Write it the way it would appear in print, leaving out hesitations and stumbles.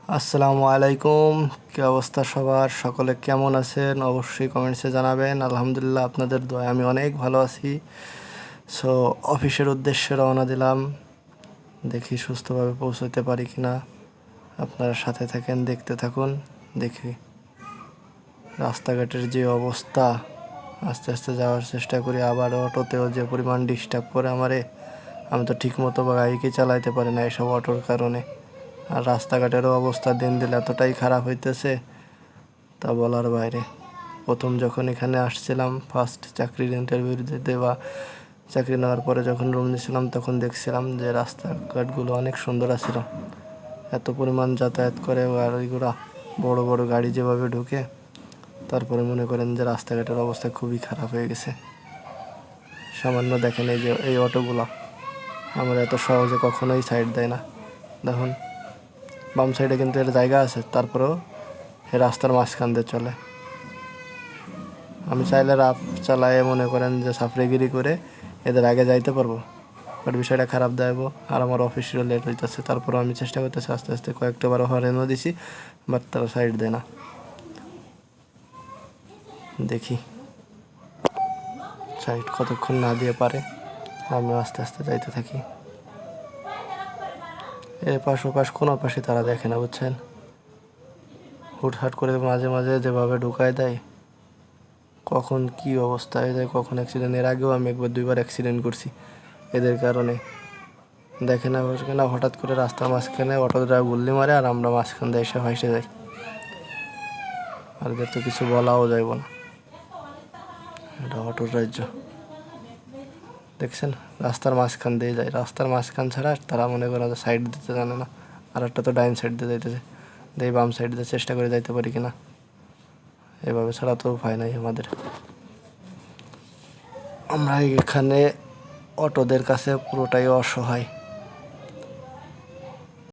আসসালামু আলাইকুম। কি অবস্থা সবার? সকলে কেমন আছেন? অবশ্যই কমেন্টসে জানাবেন। আলহামদুলিল্লাহ, আপনাদের দোয়ায় আমি অনেক ভালো আছি। সো অফিসের উদ্দেশ্যে রওনা দিলাম। দেখি সুস্থভাবে পৌঁছতে পারি কিনা। আপনারা সাথে থাকেন, দেখতে থাকুন। দেখি রাস্তাঘাটের যে অবস্থা, আস্তে আস্তে যাওয়ার চেষ্টা করি। আবার অটোতেও যে পরিমাণ ডিস্টার্ব করে আমারে, আমি তো ঠিকমতো গাড়িকে চালাইতে পারি না এসব অটোর কারণে। আর রাস্তাঘাটেরও অবস্থা দিন দিন এতটাই খারাপ হইতেছে, তা বলার বাইরে। প্রথম যখন এখানে আসছিলাম, ফার্স্ট চাকরির ইন্টারভিউ দিতে বা চাকরি নেওয়ার পরে যখন রুম নিয়েছিলাম, তখন দেখছিলাম যে রাস্তাঘাটগুলো অনেক সুন্দর আছিল। এত পরিমাণ যাতায়াত করে গাড়িগুলো, বড় বড় গাড়ি যেভাবে ঢুকে, তারপরে মনে করেন যে রাস্তাঘাটের অবস্থা খুবই খারাপ হয়ে গেছে। সামান্য দেখেন এই যে এই অটোগুলো আমরা এত সহজে কখনোই সাইড দেয় না। দেখুন, বাম সাইডে কিন্তু এর জায়গা আছে, তারপরেও এই রাস্তার মাঝখান দিয়ে চলে। আমি চাইলে রাফ চালায় মনে করেন যে সাফরিগিরি করে এদের আগে যাইতে পারবো, বাট বিষয়টা খারাপ দেখাবো। আর আমার অফিসেরও লেট হইতেছে, তারপরেও আমি চেষ্টা করতেছি আস্তে আস্তে। কয়েকটা বার হরেনও দিছি, বাট তারা সাইড দেয় না। দেখি সাইড কতক্ষণ না দিয়ে পারে, আমি আস্তে আস্তে যাইতে থাকি। এর পাশ ওপাশ কোনো পাশে তারা দেখে না, বুঝছেন। হুটহাট করে মাঝে মাঝে যেভাবে ঢুকায় দেয়, কখন কি অবস্থা হয়ে যায়, কখন অ্যাক্সিডেন্ট। এর আগেও আমি একবার দুইবার অ্যাক্সিডেন্ট করছি এদের কারণে। দেখে না বসে না, হঠাৎ করে রাস্তার মাঝখানে অটো ড্রাইভার গুল্লি মারে, আর আমরা মাঝখান দিয়ে এসে ভাসে যাই। আর এদের তো কিছু বলাও যাইব না, এটা অটোর রাজ্য। দেখছেন, রাস্তার মাঝখান দিয়ে যায়। রাস্তার মাঝখান ছাড়া তারা মনে করে যে সাইড দিতে জানে না। আর একটা তো ডাইন সাইড দিয়ে যাইতেছে, দেখি বাম সাইড দিয়ে চেষ্টা করে যাইতে পারি কিনা। এভাবে ছাড়া তো উপায় নাই আমাদের। আমরা এখানে অটোদের কাছে পুরোটাই অসহায়।